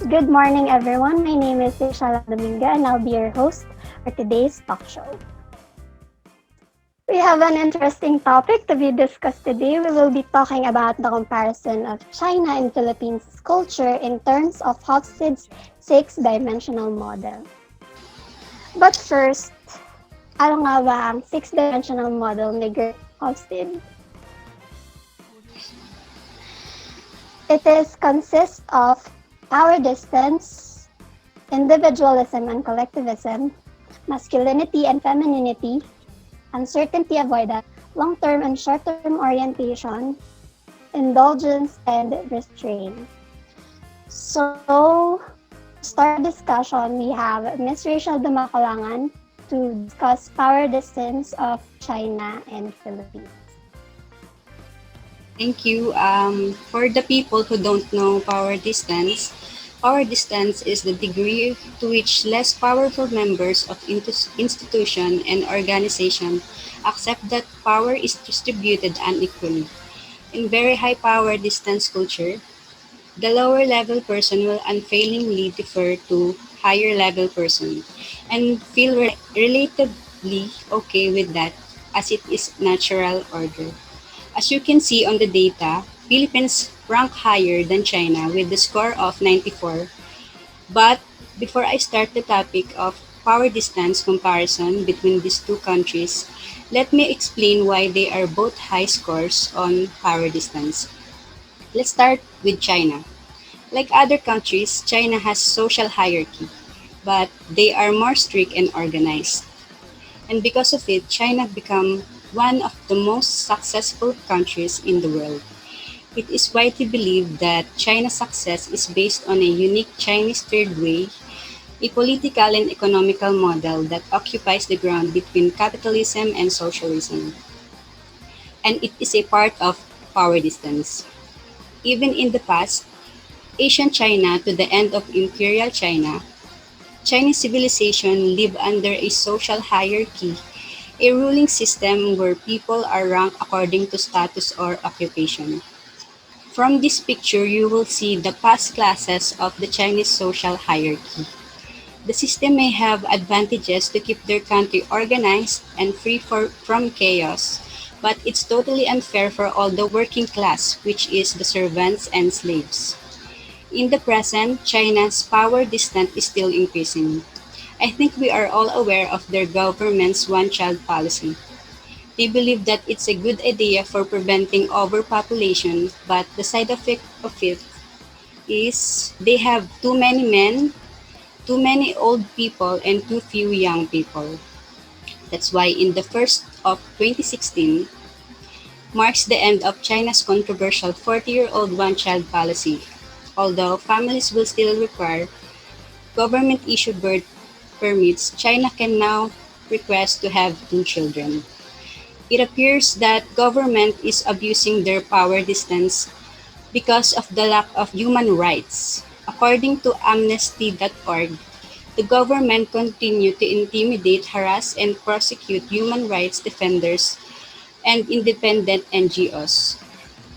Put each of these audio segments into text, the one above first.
Good morning, everyone. My name is Seychelle Domingo, and I'll be your host for today's talk show. We have an interesting topic to be discussed today. We will be talking about the comparison of China and Philippines culture in terms of Hofstede's six-dimensional model. But first, ano nga ba ang six-dimensional model ni Gert Hofstede? Consists of power distance, individualism and collectivism, masculinity and femininity, uncertainty avoidance, long-term and short-term orientation, indulgence, and restraint. So, to start the discussion, we have Ms. Ann Dimaculangan to discuss power distance of China and Philippines. Thank you. For the people who don't know power distance is the degree to which less powerful members of institution and organization accept that power is distributed unequally. In very high power distance culture, the lower level person will unfailingly defer to higher level person and feel relatively okay with that as it is natural order. As you can see on the data, Philippines rank higher than China with the score of 94. But before I start the topic of power distance comparison between these two countries, let me explain why they are both high scores on power distance. Let's start with China. Like other countries, China has social hierarchy, but they are more strict and organized. And because of it, China became one of the most successful countries in the world. It is widely believed that China's success is based on a unique Chinese third way, a political and economical model that occupies the ground between capitalism and socialism. And it is a part of power distance. Even in the past, ancient China to the end of Imperial China, Chinese civilization lived under a social hierarchy, a ruling system where people are ranked according to status or occupation. From this picture, you will see the past classes of the Chinese social hierarchy. The system may have advantages to keep their country organized and free from chaos, but it's totally unfair for all the working class, which is the servants and slaves. In the present, China's power distance is still increasing. I think we are all aware of their government's one-child policy. They believe that it's a good idea for preventing overpopulation, but the side effect of it is they have too many men, too many old people, and too few young people. That's why in the first of 2016 marks the end of China's controversial 40-year-old one-child policy. Although families will still require government-issued birth permits, China can now request to have two children. It appears that government is abusing their power distance because of the lack of human rights. According to amnesty.org, the government continue to intimidate, harass, and prosecute human rights defenders and independent NGOs,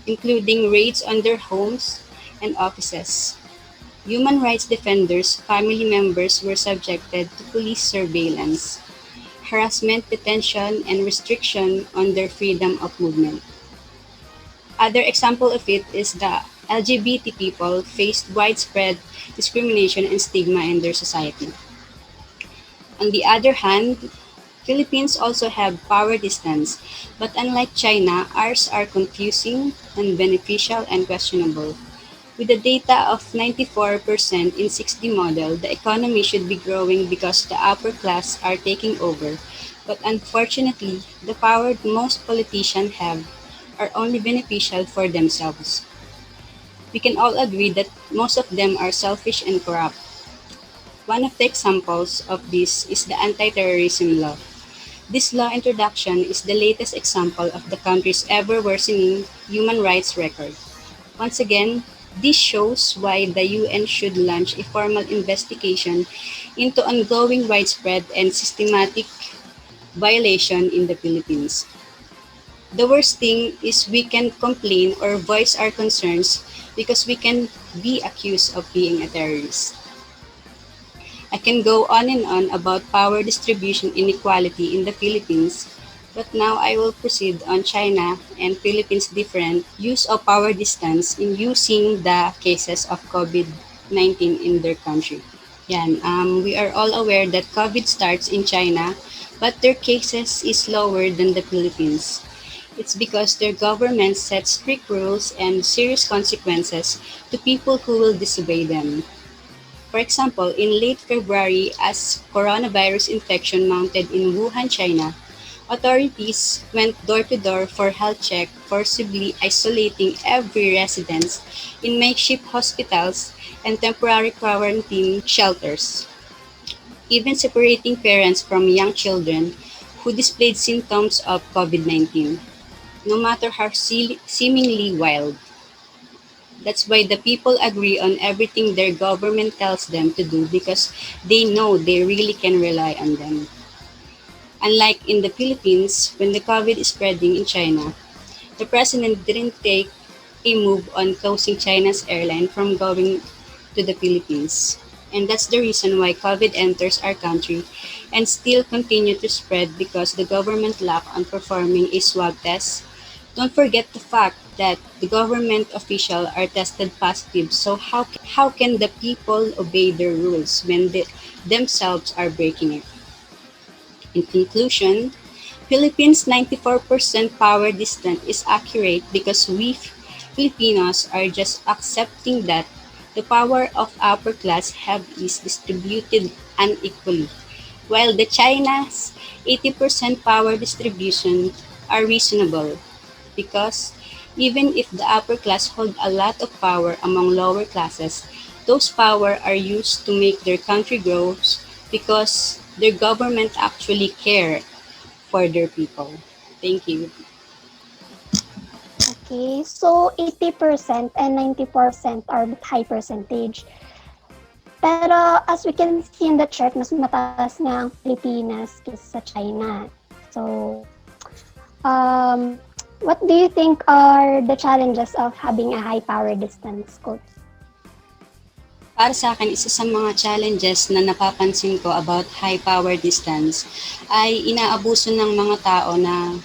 including raids on their homes and offices. Human rights defenders' family members were subjected to police surveillance, harassment, detention, and restriction on their freedom of movement. Other example of it is the LGBT people faced widespread discrimination and stigma in their society. On the other hand, Philippines also have power distance, but unlike China, ours are confusing, unbeneficial, and questionable. With a data of 94% in 60 model, the economy should be growing because the upper class are taking over. But unfortunately, the power most politicians have are only beneficial for themselves. We can all agree that most of them are selfish and corrupt. One of the examples of this is the anti-terrorism law. This law introduction is the latest example of the country's ever worsening human rights record. Once again, this shows why the UN should launch a formal investigation into ongoing widespread and systematic violation in the Philippines. The worst thing is we can complain or voice our concerns because we can be accused of being a terrorist. I can go on and on about power distribution inequality in the Philippines, but now I will proceed on China and Philippines' different use of power distance in using the cases of COVID-19 in their country. We are all aware that COVID starts in China, but their cases is lower than the Philippines. It's because their government sets strict rules and serious consequences to people who will disobey them. For example, in late February, as coronavirus infection mounted in Wuhan, China, authorities went door to door for health check, forcibly isolating every resident in makeshift hospitals and temporary quarantine shelters, even separating parents from young children who displayed symptoms of COVID-19, no matter how seemingly wild. That's why the people agree on everything their government tells them to do because they know they really can rely on them. Unlike in the Philippines, when the COVID is spreading in China, the president didn't take a move on closing China's airline from going to the Philippines. And that's the reason why COVID enters our country and still continue to spread because the government lack on performing a swab test. Don't forget the fact that the government officials are tested positive, so how can the people obey their rules when they themselves are breaking it? In conclusion, Philippines' 94% power distance is accurate because we Filipinos are just accepting that the power of upper class have is distributed unequally, while the China's 80% power distribution are reasonable because even if the upper class hold a lot of power among lower classes, those power are used to make their country grow because their government actually care for their people. Thank you. Okay, so 80% and 90% are high percentage. Pero as we can see in the chart, mas mataas nga ang Pilipinas kaysa sa China. So, um, what do you think are the challenges of having a high power distance, Coach? Para sa akin, isa sa mga challenges na napapansin ko about high power distance ay inaabuso ng mga tao na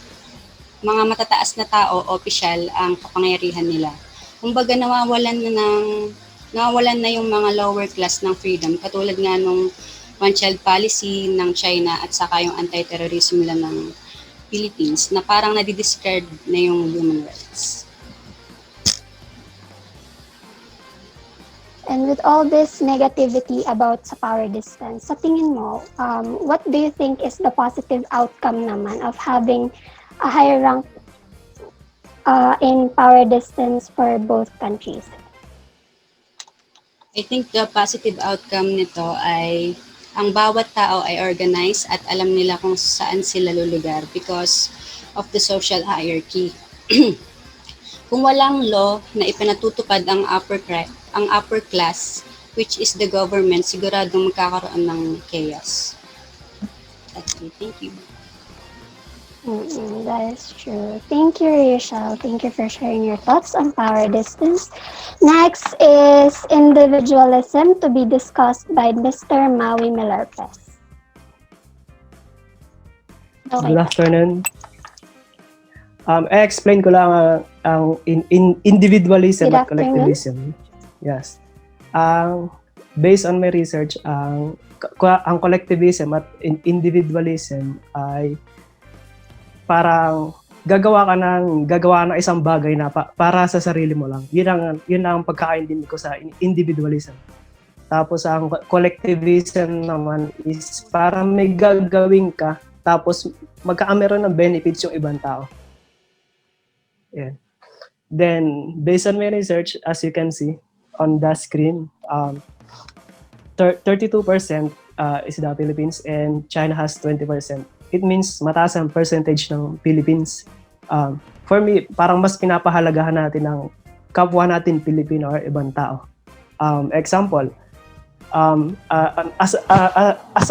mga matataas na tao, opisyal, ang kapangyarihan nila. Kumbaga nawawalan na yung mga lower class ng freedom, katulad nga nung one-child policy ng China at saka yung anti-terrorism nila ng Philippines na parang nadidiscard na yung human rights. And with all this negativity about sa power distance, sa tingin mo, what do you think is the positive outcome naman of having a higher rank in power distance for both countries? I think the positive outcome nito ay ang bawat tao ay organized at alam nila kung saan sila lulugar because of the social hierarchy. Kung walang law na ipinatutupad ang upper class, which is the government, siguradong magkakaroon ng chaos. That's it. Thank you. That is true. Thank you, Rachel. Thank you for sharing your thoughts on power distance. Next is individualism to be discussed by Mr. Mawi Milarpez. Okay. Good afternoon. I-explain ko lang ang individualism Good at collectivism. Yes. Based on my research, ang collectivism at individualism ay parang gagawa ng isang bagay na para sa sarili mo lang. Yun ang pagkakaintindi ko sa individualism. Tapos ang collectivism naman is parang may gagawin ka tapos magkakameron ng benefits yung ibang tao. Yeah. Then based on my research, as you can see on the screen, 32% is the Philippines and China has 20%. It means mataas ang percentage ng Philippines. For me, parang mas pinapahalagahan natin ang kapwa natin Pilipino or ibang tao. Example, as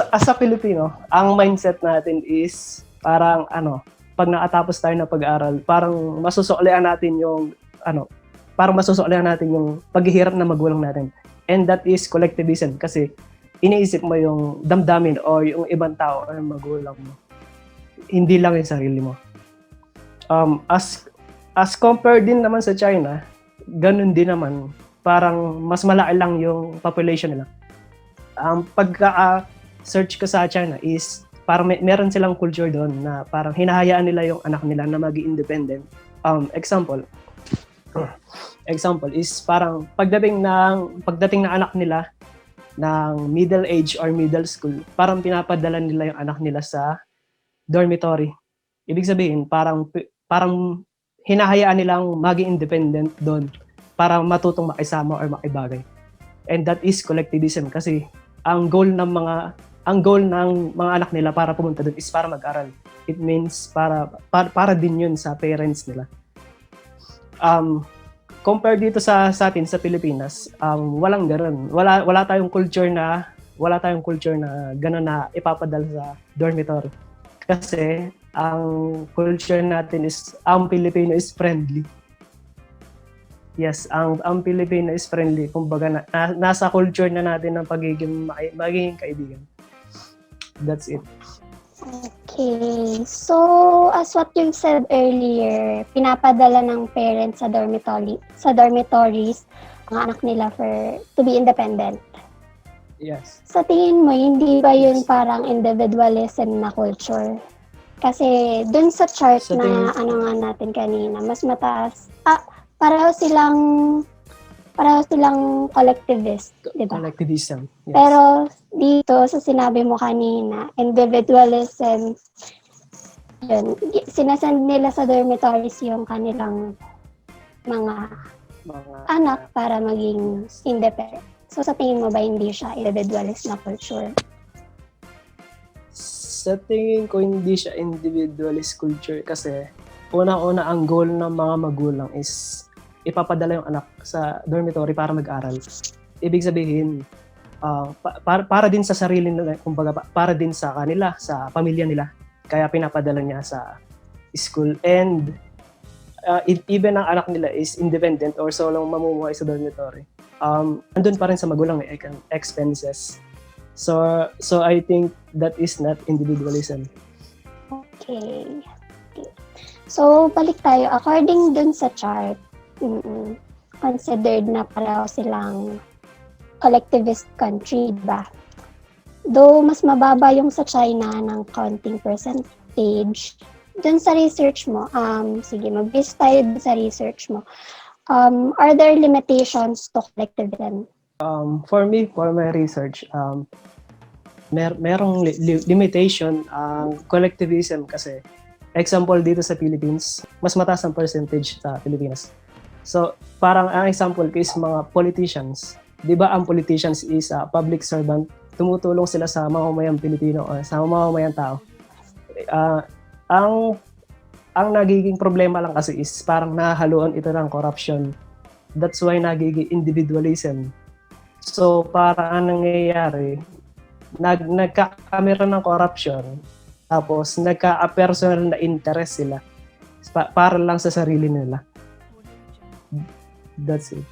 a Filipino, ang mindset natin is parang pag nakatapos tayo ng pag-aaral, parang masusuklian natin yung paghihirap ng magulang natin. And that is collectivism kasi iniisip mo yung damdamin o yung ibang tao o yung magulang mo. Hindi lang yung sarili mo. As compared din naman sa China, ganun din naman. Parang mas malaki lang yung population nila. Pagka-search ko sa China is parang meron silang culture doon na parang hinahayaan nila yung anak nila na maging independent. Example is parang pagdating ng anak nila ng middle age or middle school, parang pinapadala nila yung anak nila sa dormitory. Ibig sabihin, parang hinahayaan nilang maging independent doon para matutong makisama or makibagay. And that is collectivism kasi ang goal ng mga anak nila para pumunta doon is para mag-aral. It means para din yun sa parents nila. Compare dito sa atin sa Pilipinas, walang ganoon. Wala tayong culture na gano'n na ipapadala sa dormitory. Kasi ang culture natin is ang Pilipino is friendly. Yes, ang Pilipino is friendly. Kumbaga nasa culture na natin ng magiging kaibigan. That's it. Okay. So, as what you've said earlier, pinapadala ng parents sa dormitories ang anak nila to be independent. Yes. Sa tingin mo, hindi ba yun parang individualism na culture? Kasi dun sa chart na nga natin kanina, mas mataas. Pareho silang collectivist, di ba? Collectivism. Yes. Pero dito sa sinabi mo kanina, individualism, yun, sinasend nila sa dormitories yung kanilang mga anak para maging independent. So sa tingin mo ba hindi siya individualist na culture? Sa tingin ko hindi siya individualist culture kasi una-una ang goal ng mga magulang is ipapadala yung anak sa dormitory para mag-aral. Ibig sabihin, para din sa sarili nila, kumbaga para din sa kanila, sa pamilya nila. Kaya pinapadala niya sa school. And even ang anak nila is independent or solong mamumuhay sa dormitory. Andun pa rin sa magulang may expenses. So I think that is not individualism. Okay. So, balik tayo. According dun sa chart, considered na pareho silang collectivist country, ba? Though mas mababa yung sa China ng counting percentage, dun sa research mo, sige, mag-base tayo sa research mo. Are there limitations to collectivism? For my research, merong limitation ang collectivism kasi example dito sa Philippines, mas mataas ang percentage sa Pilipinas. So, parang ang example ko is mga politicians. Di ba ang politicians is public servant, tumutulong sila sa mamamayang Pilipino o sa mamamayang tao. Ang nagiging problema lang kasi is parang nahahaluan ito ng corruption. That's why nagiging individualism. So, parang ang nangyayari, nagkakamera ng corruption, tapos nagka-personal na interest sila para lang sa sarili nila. That's it.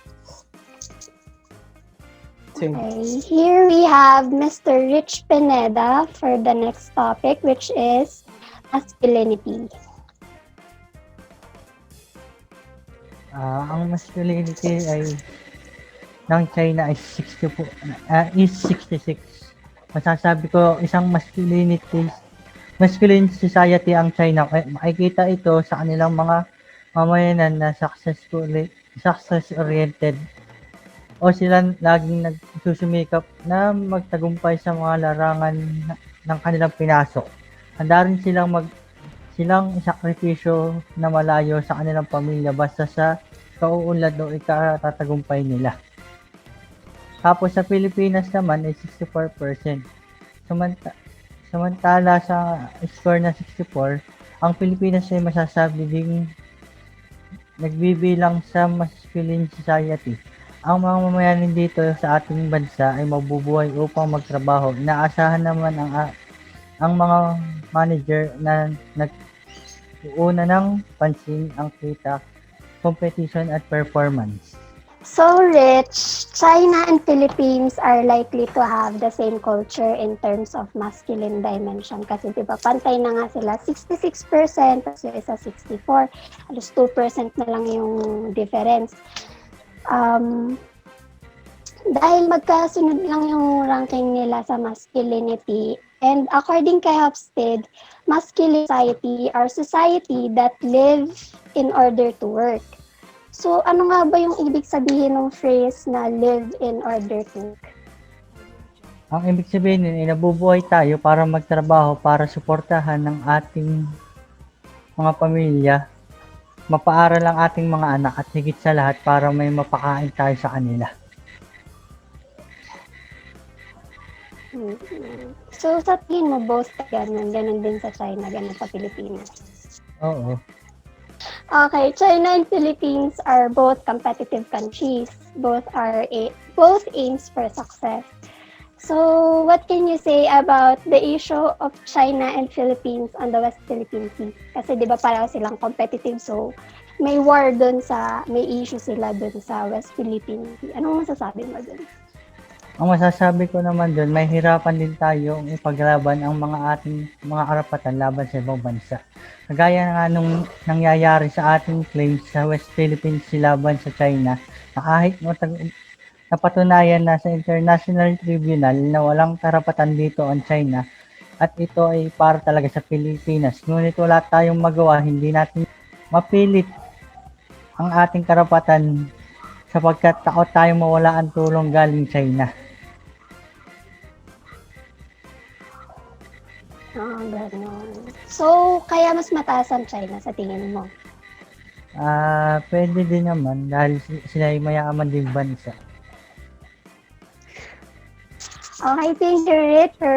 Okay, here we have Mr. Rich Pineda for the next topic, which is masculinity. Ang masculinity ay ng China ay 66. Masasabi ko isang masculine society ang China. Makikita ito sa kanilang mga mamayanan na success-oriented o sila laging nagsusumikap na magtagumpay sa mga larangan ng kanilang pinasok. Handa rin silang isakripisyo na malayo sa kanilang pamilya basta sa kauunlad o ikatatagumpay nila. Tapos sa Pilipinas naman ay 64%. Samantala sa score na 64, ang Pilipinas ay masasabi ding nagbibilang sa masculine society. Ang mga mamayanin dito sa ating bansa ay mabubuhay upang magtrabaho. Inaasahan naman ang mga manager na una ng pansin ang kita, competition at performance. So, Rich, China and Philippines are likely to have the same culture in terms of masculine dimension. Kasi di ba, pantay na nga sila, 66%, tapos yung isa 64%, halos 2% na lang yung difference. Dahil magkasunod lang yung ranking nila sa masculinity, and according kay Hofstede, masculine society are society that live in order to work. So, ano nga ba yung ibig sabihin ng phrase na live in order to work? Ang ibig sabihin nun ay nabubuhay tayo para magtrabaho para suportahan ng ating mga pamilya, mapaaral ang ating mga anak at higit sa lahat para may mapakain tayo sa kanila. So, sa tingin mo, both ganun din sa China, ganun sa Pilipinas? Oo. Okay, China and Philippines are both competitive countries. Both aims for success. So, what can you say about the issue of China and Philippines on the West Philippine Sea? Kasi 'di ba pareho silang competitive, so may war may issue sila dun sa West Philippine Sea. Anong masasabi mo dun? Ang masasabi ko naman doon, may hirapan din tayo ipaglaban ang mga ating mga karapatan laban sa ibang bansa. Kagaya nga nung nangyayari sa ating claims sa West Philippines laban sa China, na kahit napatunayan na sa International Tribunal na walang karapatan dito ang China at ito ay para talaga sa Pilipinas. Ngunit wala tayong magawa, hindi natin mapilit ang ating karapatan sapagkat takot tayong mawala ang tulong galing China. Ganun. So, kaya mas mataas ang China sa tingin mo? Pwede din naman dahil sila ay mayaman din bansa. Okay, thank you, Rich, for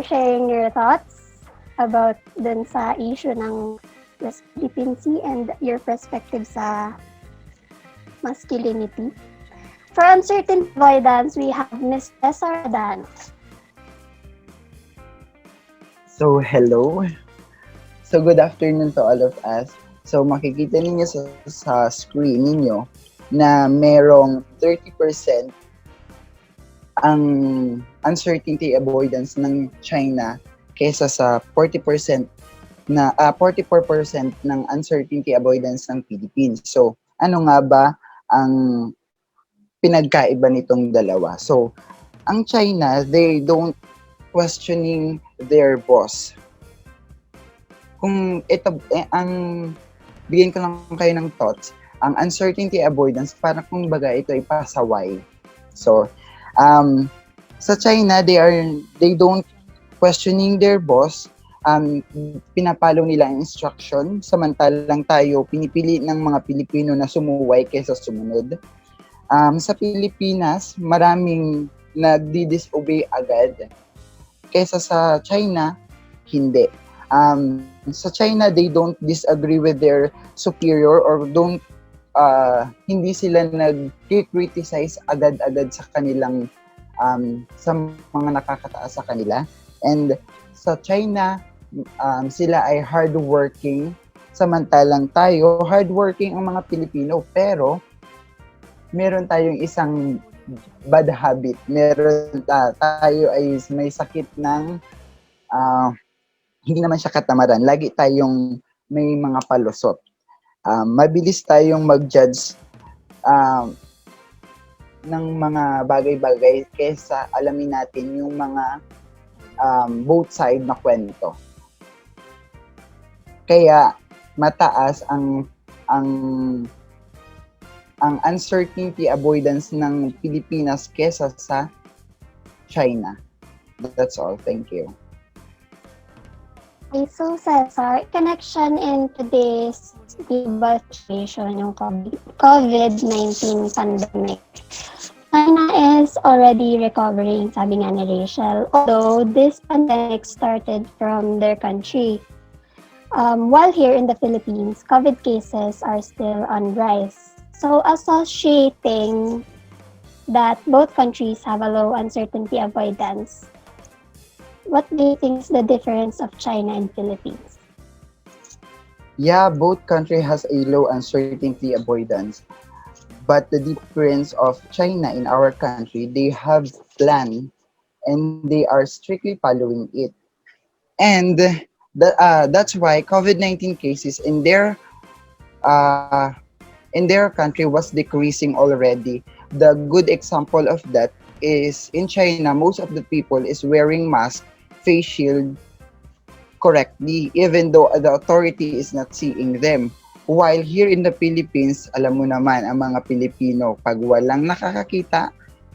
sharing your thoughts about dun sa issue ng West Philippine Sea and your perspective sa masculinity. For uncertainty avoidance, we have Ms. Gelo Adano. So, hello. So, good afternoon to all of us. So, makikita ninyo sa screen ninyo na merong 30% ang uncertainty avoidance ng China kaysa sa 44% ng uncertainty avoidance ng Philippines. So, ano nga ba ang pinagkaiba nitong dalawa? So, ang China, they don't questioning their boss. Kung ito, bigyan ko lang kayo ng thoughts, ang uncertainty avoidance, parang kung baga ito ay pasaway. So, sa China, they don't questioning their boss, pinapalo nila ang instruction, samantalang tayo, pinipili ng mga Pilipino na sumuway kaysa sumunod. Sa Pilipinas, maraming nagdi-disobey agad. Kaysa sa China, hindi. Sa China, they don't disagree with their superior or hindi sila nag-criticize agad-agad sa kanilang sa mga nakakataas sa kanila. And sa China, sila ay hardworking, samantalang tayo, hardworking ang mga Pilipino, pero meron tayong isang bad habit. Meron tayo ay may sakit ng hindi naman siya katamaran. Lagi tayong may mga palusot. Mabilis tayong mag-judge ng mga bagay-bagay kaysa alamin natin yung mga both side na kwento. Kaya mataas ang uncertainty avoidance ng Pilipinas kesa sa China. That's all. Thank you. Okay, so Cesar, connection in today's global situation, yung COVID-19 pandemic. China is already recovering, sabi nga ni Rachel, although this pandemic started from their country. While here in the Philippines, COVID cases are still on rise. So, associating that both countries have a low uncertainty avoidance, what do you think is the difference of China and Philippines? Yeah, both country has a low uncertainty avoidance. But the difference of China in our country, they have plan and they are strictly following it. And that's why COVID-19 cases uh, in their country was decreasing already. The good example of that is in China, most of the people is wearing mask, face shield correctly, even though the authority is not seeing them. While here in the Philippines, alam mo naman, ang mga Pilipino, pag walang nakakakita,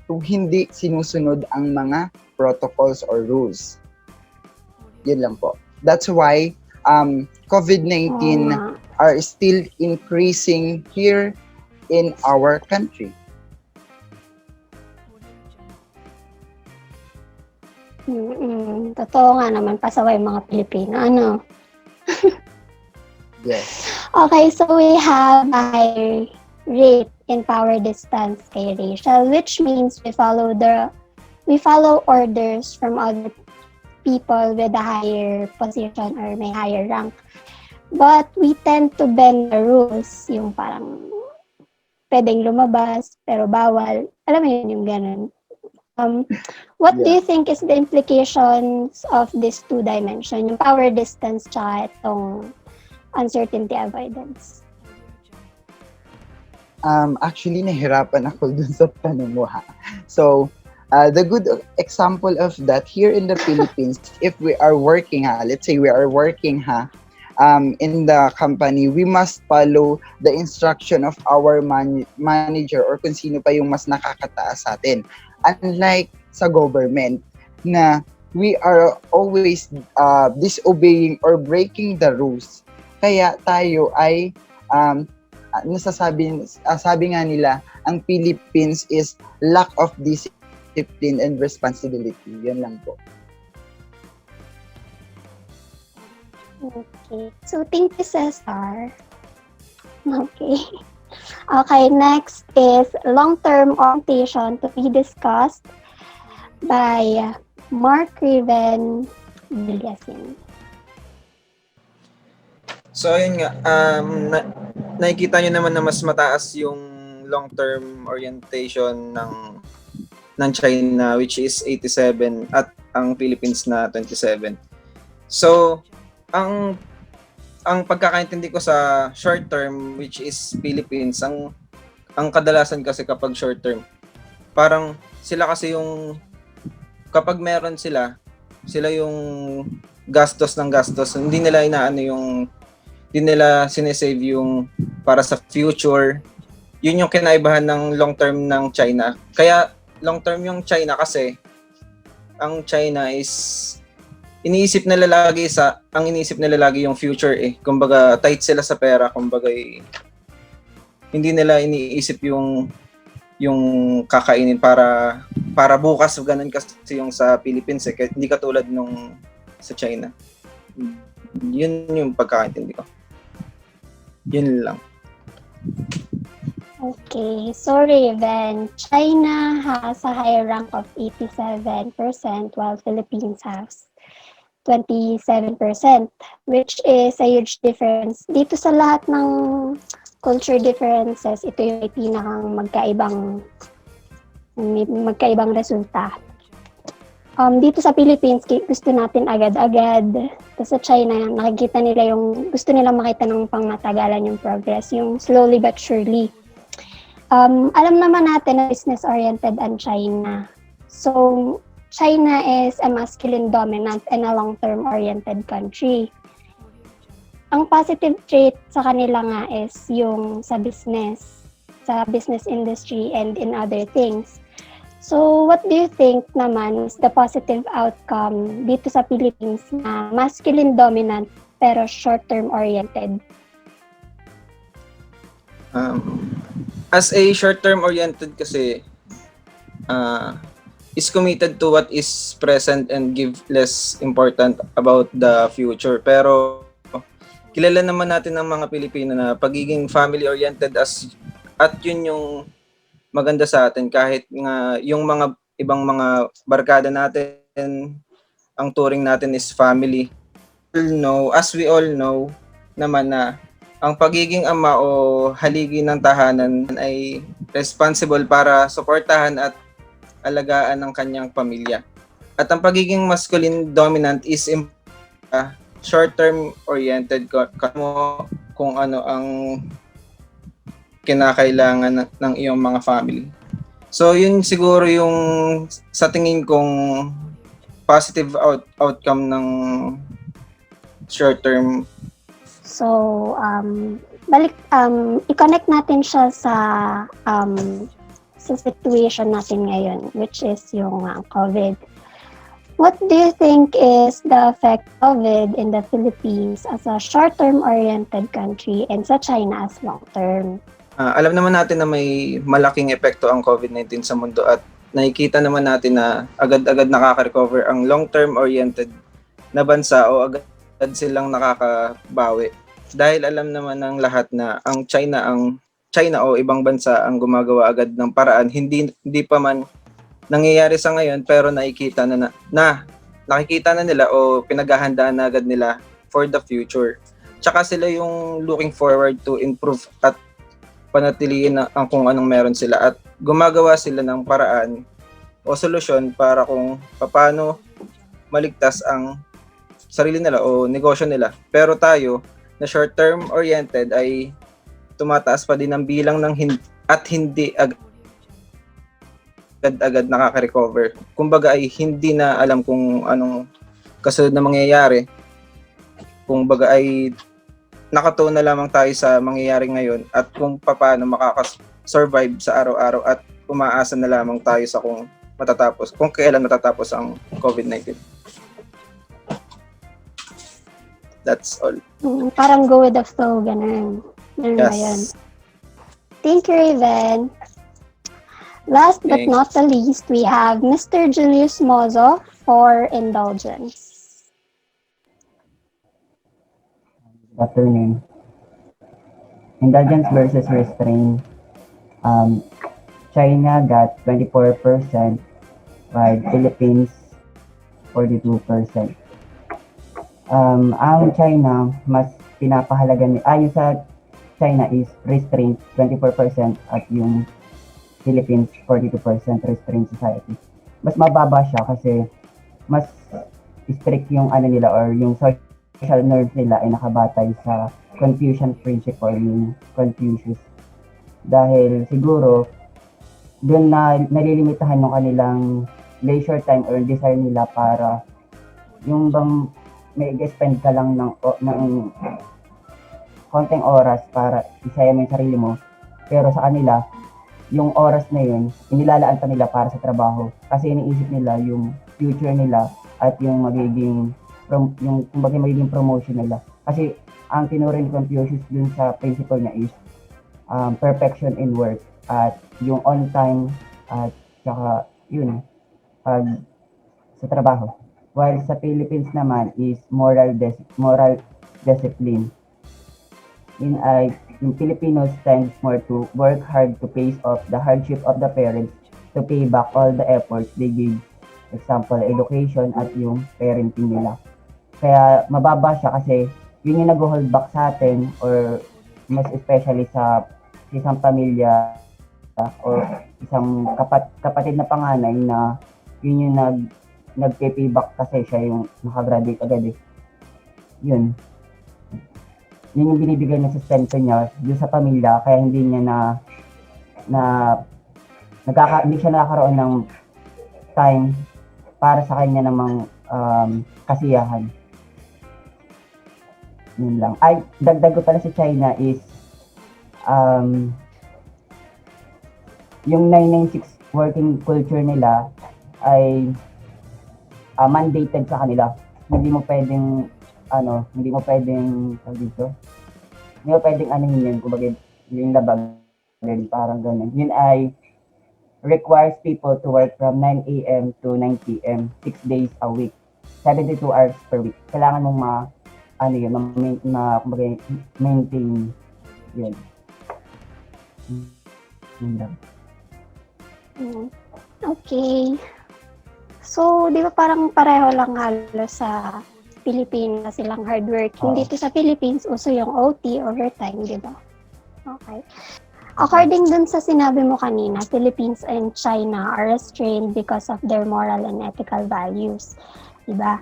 hindi sinusunod ang mga protocols or rules. Yun lang po. That's why Oo COVID-19 nga. are still increasing here in our country. Totoo nga naman, pasaway mga Pilipino. Ano? Yes. Okay, so we have a high rate in power distance kay Rachel, which means we follow orders from other people with a higher position or may higher rank. But we tend to bend the rules, yung parang pwedeng lumabas pero bawal. Alam mo yun, yung ganun. What do you think is the implications of this two dimension, yung power distance tsaka itong uncertainty avoidance? Actually, nahirapan ako dun sa tanong mo ha. So, the good example of that here in the Philippines, if we are working let's say we are working in the company, we must follow the instruction of our manager or kung sino pa yung mas nakakataas sa atin. Unlike sa government na we are always disobeying or breaking the rules. Kaya tayo ay sabi nga nila, ang Philippines is lack of discipline and responsibility. Yan lang po. Okay. So, thank you, Cesar. Okay. Okay, next is long-term orientation to be discussed by Marc Villasin. So ayun nga, nakikita nyo naman na mas mataas yung long-term orientation ng China, which is 87 at ang Philippines na 27. So ang pagkakaintindi ko sa short term, which is Philippines, ang kadalasan kasi kapag short term, parang sila kasi yung kapag meron sila yung gastos ng gastos, hindi nila sinesave yung para sa future. Yun yung kinaibahan ng long term ng China. Kaya long term yung China kasi ang China is ang iniisip nila lagi yung future eh. Kumbaga tight sila sa pera, kumbaga hindi nila iniisip yung kakainin para bukas, ganun kasi yung sa Philippines eh. Hindi katulad nung sa China. Yun yung pagkakaintindi ko. Yun lang. Okay, so Raven, China has a higher rank of 87% while Philippines has 27%, which is a huge difference. Dito sa lahat ng culture differences, ito yung pinakang magkaibang resulta. Dito sa Philippines, gusto natin agad-agad. Tapos sa China, nakikita nila gusto nilang makita ng pangmatagalan yung progress, yung slowly but surely. Alam naman natin na business-oriented ang China. So, China is a masculine dominant and a long-term oriented country. Ang positive trait sa kanila nga is yung sa business industry and in other things. So, what do you think naman is the positive outcome dito sa Philippines na masculine dominant pero short-term oriented? As a short-term oriented kasi, is committed to what is present and give less important about the future. Pero kilala naman natin ng mga Pilipino na pagiging family-oriented at yun yung maganda sa atin kahit nga yung mga ibang mga barkada natin, ang turing natin is family. As we all know, naman na ang pagiging ama o haligi ng tahanan ay responsible para suportahan at alagaan ng kanyang pamilya. At ang pagiging masculine dominant is short-term oriented mo kung ano ang kinakailangan ng iyong mga family. So yun siguro yung sa tingin kong positive outcome ng short-term. So, i-connect natin siya sa situation natin ngayon, which is yung COVID. What do you think is the effect of COVID in the Philippines as a short-term oriented country and sa China as long-term? Alam naman natin na may malaking epekto ang COVID-19 sa mundo at nakikita naman natin na agad-agad nakaka-recover ang long-term oriented na bansa o agad silang nakakabawi. Dahil alam naman ng lahat na ang China o ibang bansa ang gumagawa agad ng paraan, hindi pa man nangyayari sa ngayon pero nakikita na nila o pinaghahandaan na agad nila for the future. Tsaka sila yung looking forward to improve at panatiliin ang kung anong meron sila at gumagawa sila ng paraan o solusyon para kung paano maligtas ang sarili nila o negosyo nila. Pero tayo na short-term oriented ay tumataas pa din ang bilang ng hindi agad nakaka-recover. Kumbaga ay hindi na alam kung anong kasunod na mangyayari. Kumbaga ay nakatuon na lamang tayo sa mangyayari ngayon at kung paano makaka-survive sa araw-araw at umaasa na lamang tayo sa kung kailan matatapos ang COVID-19. That's all. Parang go with the flow, ganun. Ganun ba yun? Thank you, Raven. Last but not the least, we have Mr. Julius Mozo for indulgence. Good afternoon. Indulgence versus restraint. China got 24%, while Philippines 42%. Ang China, mas pinapahalaga ayon sa China is restraint 24% at yung Philippines 42% restraint society. Mas mababa siya kasi mas strict yung nila or yung social norms nila ay nakabatay sa Confucian principle, yung Confucius. Dahil siguro doon na nalilimitahan yung kanilang leisure time or desire nila para yung bang may spend ka lang ng konting oras para isaya mo yung sarili mo. Pero sa kanila, yung oras na yun, inilalaan pa nila para sa trabaho. Kasi iniisip nila yung future nila at yung magiging promotion nila. Kasi ang tinuro ni Confucius dun sa principle niya is perfection in work at yung on time at saka yun sa trabaho. While sa Philippines naman is moral discipline. Yung Filipinos tends more to work hard to pay off the hardship of the parents to pay back all the efforts they give. Example, education at yung parenting nila. Kaya mababa siya kasi yun yung nag-hold back sa atin or mas especially sa isang pamilya or isang kapatid na panganay na yun yung nag-pay back kasi siya yung nakagraduate agad eh. Yun yung binibigay na sustento niya dun sa pamilya kaya hindi niya hindi siya nakakaroon ng time para sa kanya namang kasiyahan. Yun lang. Ay, dagdag ko pala sa China is yung 996 working culture nila ay mandated sa kanila. Hindi mo pwedeng yun, kumbaga yung labag din, parang ganun. Yun ay requires people to work from 9 a.m. to 9 p.m. 6 days a week, 72 hours per week. Kailangan mong maintain yun. Yun lang. Okay. So, di ba parang pareho lang halos sa Pilipino silang hardworking. Oo. Dito sa Philippines, uso yung OT, overtime, di ba? Okay. According dun sa sinabi mo kanina, Philippines and China are restrained because of their moral and ethical values. Di ba?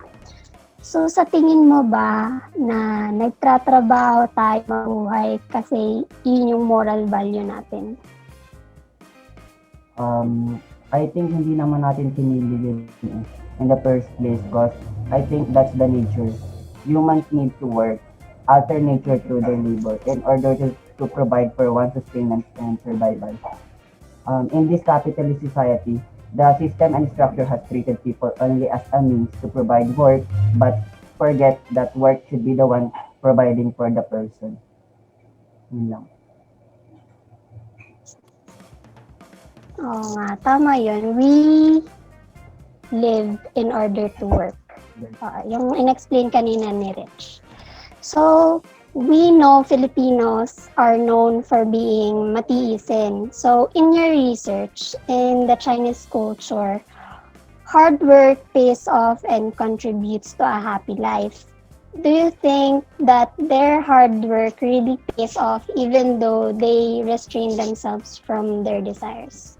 So, sa tingin mo ba na nagtratrabaho tayo mabuhay kasi yun yung moral value natin? I think hindi naman natin pinili yun in the first place because I think that's the nature. Humans need to work, alter nature through their labor in order to provide for one's sustenance and survival. In this capitalist society, the system and structure has treated people only as a means to provide work, but forget that work should be the one providing for the person. Yun lang. Oo nga, tama yun. We live in order to work. Yung in-explain kanina ni Rich. So, we know Filipinos are known for being matiisin. So, in your research in the Chinese culture, hard work pays off and contributes to a happy life. Do you think that their hard work really pays off even though they restrain themselves from their desires?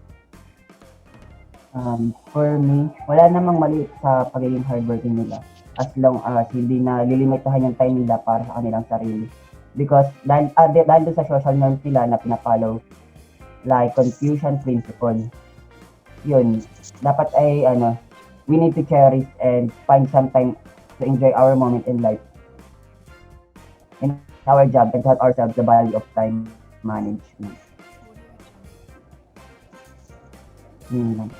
For me, wala namang mali sa pagiging hardworking nila as long as hindi na lilimitahan yung time nila para sa kanilang sarili. Because dahil doon sa social norms nila na pinapollow, like Confucian principle, yun, dapat ay we need to cherish and find some time to enjoy our moment in life, in our job, and tell ourselves the value of time management. Yun lang.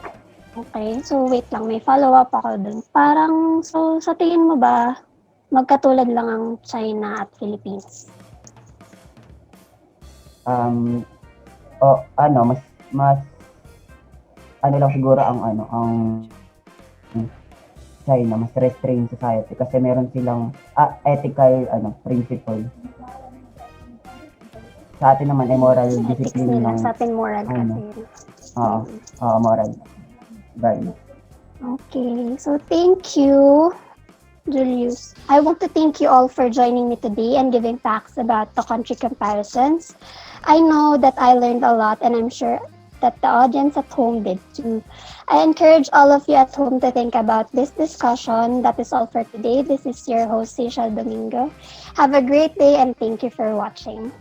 Okay, so wait lang, may follow-up ako dun. Parang, so sa tingin mo ba, magkatulad lang ang China at Philippines? Mas lang siguro ang China, mas restrained society kasi meron silang ethical principle. Sa atin naman ay moral Ethics discipline nila, ng sa atin moral kasi. moral value. Okay, so thank you, Julius. I want to thank you all for joining me today and giving facts about the country comparisons. I know that I learned a lot and I'm sure that the audience at home did too. I encourage all of you at home to think about this discussion. That is all for today. This is your host, Seychelle Domingo. Have a great day and thank you for watching.